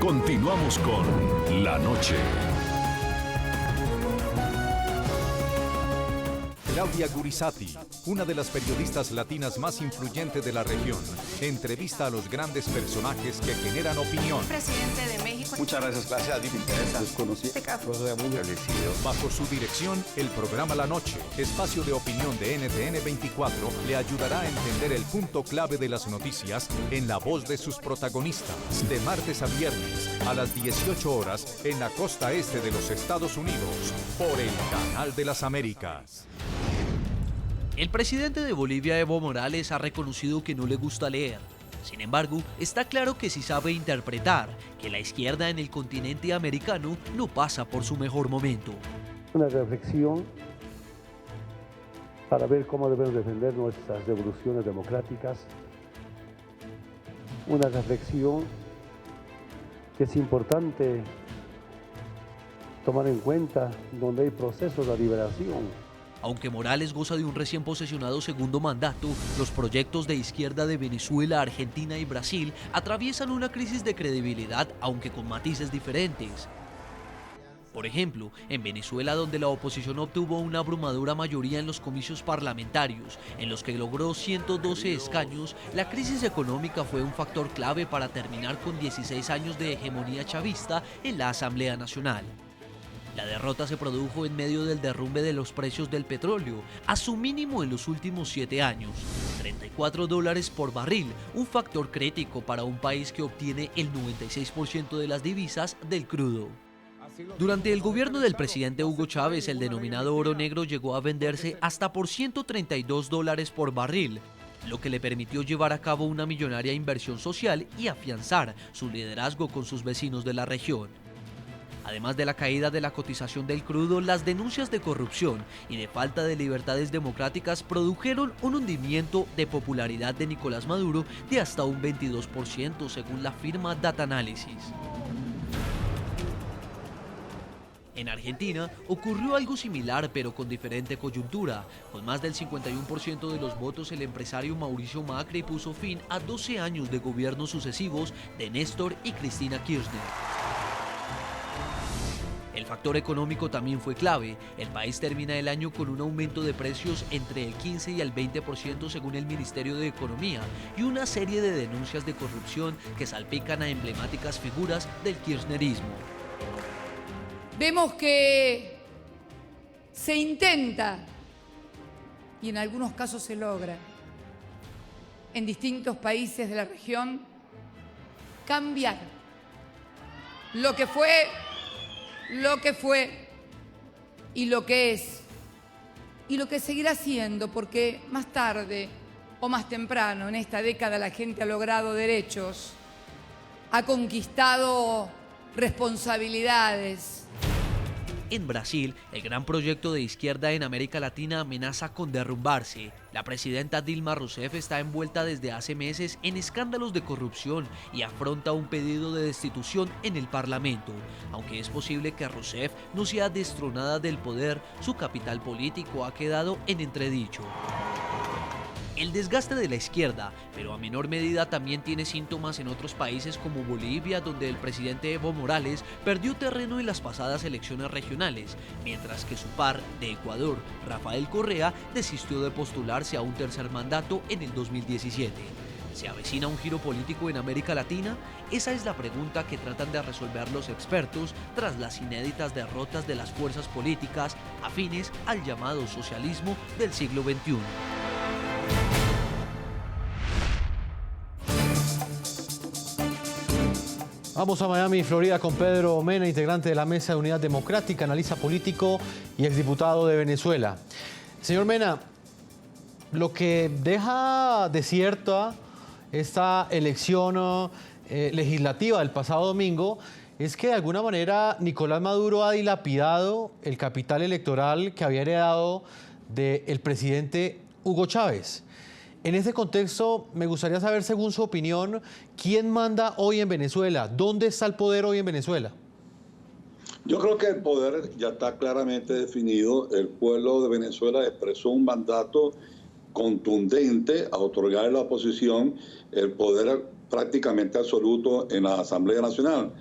Continuamos con La Noche. Claudia Gurizati, una de las periodistas latinas más influyentes de la región, entrevista a los grandes personajes que generan opinión. Presidente de México. Muchas gracias, a ti me interesa. Desconocí. Muy agradecido. Bajo su dirección, el programa La Noche, espacio de opinión de NTN 24, le ayudará a entender el punto clave de las noticias en la voz de sus protagonistas. De martes a viernes, a las 18 horas, en la costa este de los Estados Unidos, por el Canal de las Américas. El presidente de Bolivia, Evo Morales, ha reconocido que no le gusta leer. Sin embargo, está claro que sí sabe interpretar que la izquierda en el continente americano no pasa por su mejor momento. Una reflexión para ver cómo debemos defender nuestras revoluciones democráticas. Una reflexión que es importante tomar en cuenta donde hay procesos de liberación. Aunque Morales goza de un recién posesionado segundo mandato, los proyectos de izquierda de Venezuela, Argentina y Brasil atraviesan una crisis de credibilidad, aunque con matices diferentes. Por ejemplo, en Venezuela, donde la oposición obtuvo una abrumadora mayoría en los comicios parlamentarios, en los que logró 112 escaños, la crisis económica fue un factor clave para terminar con 16 años de hegemonía chavista en la Asamblea Nacional. La derrota se produjo en medio del derrumbe de los precios del petróleo, a su mínimo en los últimos 7 años, $34 por barril, un factor crítico para un país que obtiene el 96% de las divisas del crudo. Durante el gobierno del presidente Hugo Chávez, el denominado oro negro llegó a venderse hasta por $132 por barril, lo que le permitió llevar a cabo una millonaria inversión social y afianzar su liderazgo con sus vecinos de la región. Además de la caída de la cotización del crudo, las denuncias de corrupción y de falta de libertades democráticas produjeron un hundimiento de popularidad de Nicolás Maduro de hasta un 22% según la firma Data Analysis. En Argentina ocurrió algo similar pero con diferente coyuntura. Con más del 51% de los votos, el empresario Mauricio Macri puso fin a 12 años de gobiernos sucesivos de Néstor y Cristina Kirchner. El factor económico también fue clave. El país termina el año con un aumento de precios entre el 15 y el 20% según el Ministerio de Economía y una serie de denuncias de corrupción que salpican a emblemáticas figuras del kirchnerismo. Vemos que se intenta, y en algunos casos se logra, en distintos países de la región, cambiar lo que fue y lo que es y lo que seguirá siendo, porque más tarde o más temprano en esta década la gente ha logrado derechos, ha conquistado responsabilidades. En Brasil, el gran proyecto de izquierda en América Latina amenaza con derrumbarse. La presidenta Dilma Rousseff está envuelta desde hace meses en escándalos de corrupción y afronta un pedido de destitución en el Parlamento. Aunque es posible que Rousseff no sea destronada del poder, su capital político ha quedado en entredicho. El desgaste de la izquierda, pero a menor medida, también tiene síntomas en otros países como Bolivia, donde el presidente Evo Morales perdió terreno en las pasadas elecciones regionales, mientras que su par de Ecuador, Rafael Correa, desistió de postularse a un tercer mandato en el 2017. ¿Se avecina un giro político en América Latina? Esa es la pregunta que tratan de resolver los expertos tras las inéditas derrotas de las fuerzas políticas afines al llamado socialismo del siglo XXI. Vamos a Miami, Florida, con Pedro Mena, integrante de la Mesa de Unidad Democrática, analista político y exdiputado de Venezuela. Señor Mena, lo que deja desierta esta elección legislativa del pasado domingo es que de alguna manera Nicolás Maduro ha dilapidado el capital electoral que había heredado del presidente Hugo Chávez. En este contexto, me gustaría saber, según su opinión, ¿quién manda hoy en Venezuela? ¿Dónde está el poder hoy en Venezuela? Yo creo que el poder ya está claramente definido. El pueblo de Venezuela expresó un mandato contundente a otorgar a la oposición el poder prácticamente absoluto en la Asamblea Nacional.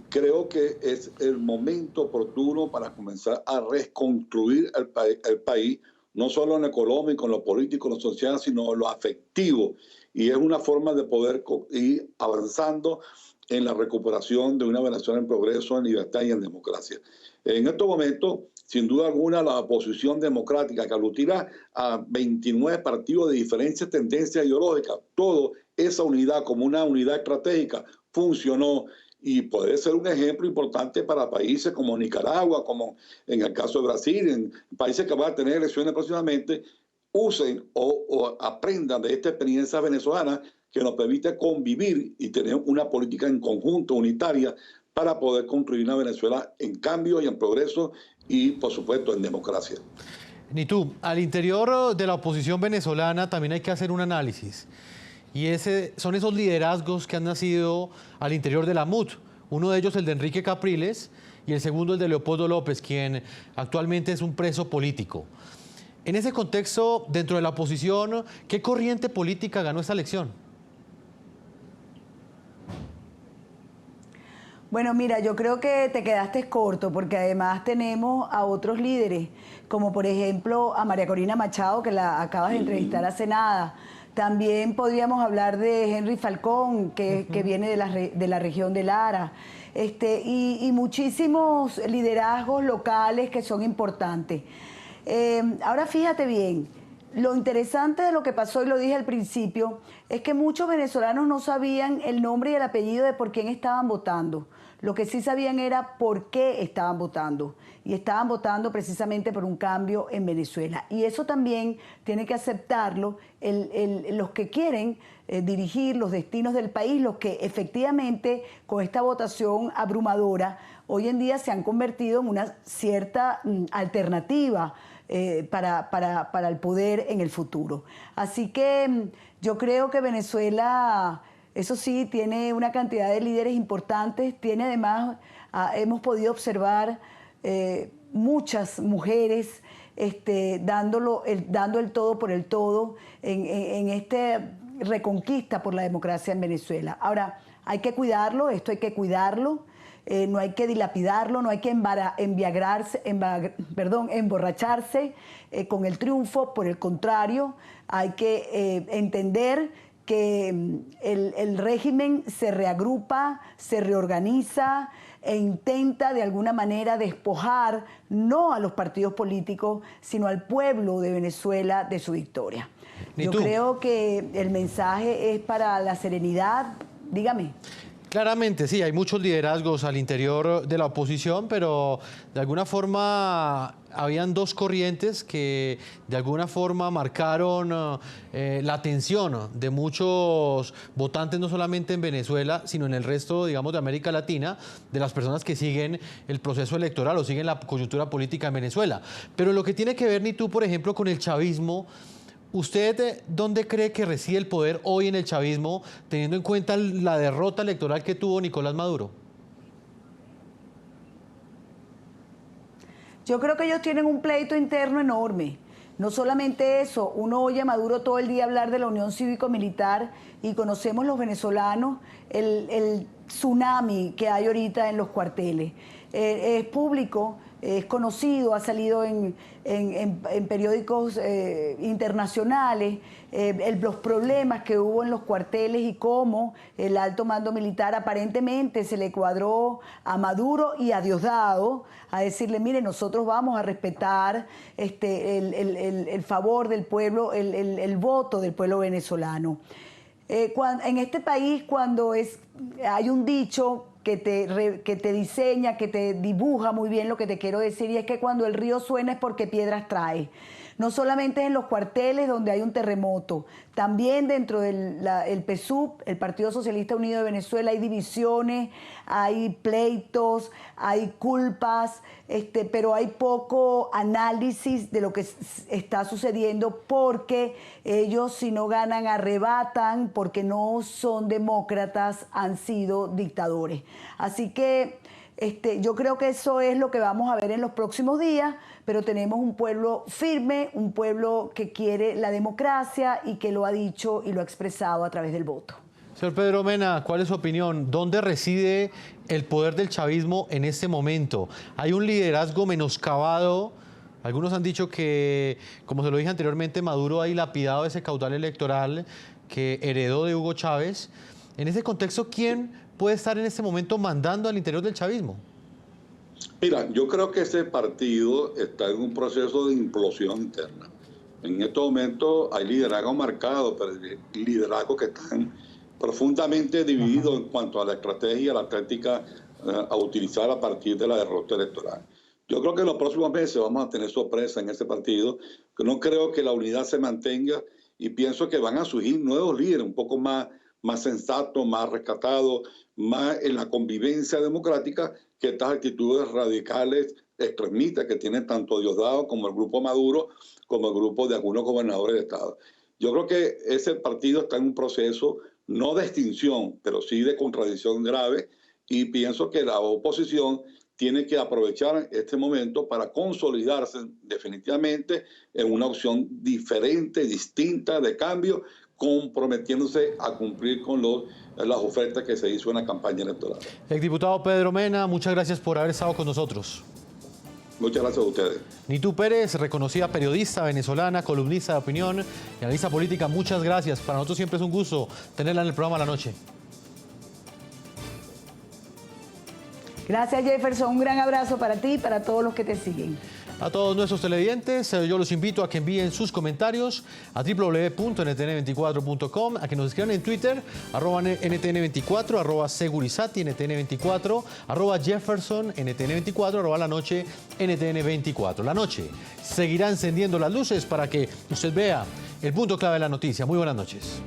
Creo que es el momento oportuno para comenzar a reconstruir el país, no solo en lo económico, en lo político, en lo social, sino en lo afectivo. Y es una forma de poder ir avanzando en la recuperación de una Venezuela en progreso, en libertad y en democracia. En estos momentos, sin duda alguna, la oposición democrática que aglutina a 29 partidos de diferentes tendencias ideológicas, toda esa unidad como una unidad estratégica funcionó y puede ser un ejemplo importante para países como Nicaragua, como en el caso de Brasil, en países que van a tener elecciones próximamente, usen o aprendan de esta experiencia venezolana que nos permite convivir y tener una política en conjunto, unitaria, para poder construir una Venezuela en cambio y en progreso y, por supuesto, en democracia. Nitu, al interior de la oposición venezolana también hay que hacer un análisis. Y son esos liderazgos que han nacido al interior de la MUT. Uno de ellos el de Enrique Capriles y el segundo el de Leopoldo López, quien actualmente es un preso político. En ese contexto, dentro de la oposición, ¿qué corriente política ganó esta elección? Bueno, mira, yo creo que te quedaste corto porque además tenemos a otros líderes, como por ejemplo a María Corina Machado, que la acabas de entrevistar hace nada. También podríamos hablar de Henry Falcón, que viene de la región de Lara, y muchísimos liderazgos locales que son importantes. Ahora fíjate bien, lo interesante de lo que pasó, y lo dije al principio, es que muchos venezolanos no sabían el nombre y el apellido de por quién estaban votando. Lo que sí sabían era por qué estaban votando. Y estaban votando precisamente por un cambio en Venezuela. Y eso también tiene que aceptarlo los que quieren dirigir los destinos del país, los que efectivamente con esta votación abrumadora hoy en día se han convertido en una cierta alternativa para el poder en el futuro. Así que yo creo que Venezuela, eso sí, tiene una cantidad de líderes importantes, tiene además, hemos podido observar muchas mujeres dando el todo por el todo en esta reconquista por la democracia en Venezuela. Ahora, hay que cuidarlo, esto hay que cuidarlo. No hay que dilapidarlo, no hay que emborracharse con el triunfo. Por el contrario, hay que entender que el régimen se reagrupa, se reorganiza e intenta de alguna manera despojar no a los partidos políticos, sino al pueblo de Venezuela de su victoria. Yo creo que el mensaje es para la serenidad. Dígame. Claramente, sí, hay muchos liderazgos al interior de la oposición, pero de alguna forma habían dos corrientes que de alguna forma marcaron la atención de muchos votantes, no solamente en Venezuela, sino en el resto, digamos, de América Latina, de las personas que siguen el proceso electoral o siguen la coyuntura política en Venezuela. Pero lo que tiene que ver, Nitu, por ejemplo, con el chavismo, ¿usted dónde cree que reside el poder hoy en el chavismo, teniendo en cuenta la derrota electoral que tuvo Nicolás Maduro? Yo creo que ellos tienen un pleito interno enorme. No solamente eso, uno oye a Maduro todo el día hablar de la Unión Cívico-Militar y conocemos los venezolanos el tsunami que hay ahorita en los cuarteles. Es público, es conocido, ha salido en periódicos internacionales, los problemas que hubo en los cuarteles y cómo el alto mando militar aparentemente se le cuadró a Maduro y a Diosdado a decirle, mire, nosotros vamos a respetar el favor del pueblo, el voto del pueblo venezolano. En este país, cuando hay un dicho que te diseña, que te dibuja muy bien lo que te quiero decir, y es que cuando el río suena es porque piedras trae. No solamente en los cuarteles donde hay un terremoto, también dentro del PSUV, el Partido Socialista Unido de Venezuela, hay divisiones, hay pleitos, hay culpas, pero hay poco análisis de lo que está sucediendo porque ellos, si no ganan, arrebatan, porque no son demócratas, han sido dictadores. Así que yo creo que eso es lo que vamos a ver en los próximos días, pero tenemos un pueblo firme, un pueblo que quiere la democracia y que lo ha dicho y lo ha expresado a través del voto. Señor Pedro Mena, ¿cuál es su opinión? ¿Dónde reside el poder del chavismo en este momento? ¿Hay un liderazgo menoscabado? Algunos han dicho que, como se lo dije anteriormente, Maduro ha dilapidado ese caudal electoral que heredó de Hugo Chávez. En ese contexto, ¿quién puede estar en este momento mandando al interior del chavismo? Mira, yo creo que ese partido está en un proceso de implosión interna. En estos momentos hay liderazgo marcado, pero liderazgos que están profundamente divididos en cuanto a la estrategia, la táctica a utilizar a partir de la derrota electoral. Yo creo que en los próximos meses vamos a tener sorpresa en ese partido, que no creo que la unidad se mantenga y pienso que van a surgir nuevos líderes, un poco más sensatos, más rescatados, más en la convivencia democrática que estas actitudes radicales extremistas que tienen tanto Diosdado como el grupo Maduro, como el grupo de algunos gobernadores de Estado. Yo creo que ese partido está en un proceso no de extinción, pero sí de contradicción grave, y pienso que la oposición tiene que aprovechar este momento para consolidarse definitivamente en una opción diferente, distinta, de cambio, comprometiéndose a cumplir con las ofertas que se hizo en la campaña electoral. Exdiputado Pedro Mena, muchas gracias por haber estado con nosotros. Muchas gracias a ustedes. Nitu Pérez, reconocida periodista venezolana, columnista de opinión y analista política, muchas gracias. Para nosotros siempre es un gusto tenerla en el programa La Noche. Gracias, Jefferson. Un gran abrazo para ti y para todos los que te siguen. A todos nuestros televidentes, yo los invito a que envíen sus comentarios a www.ntn24.com, a que nos escriban en Twitter, @NTN24, @Segurizati, NTN24, @Jefferson, NTN24, La Noche, NTN24. La Noche seguirá encendiendo las luces para que usted vea el punto clave de la noticia. Muy buenas noches.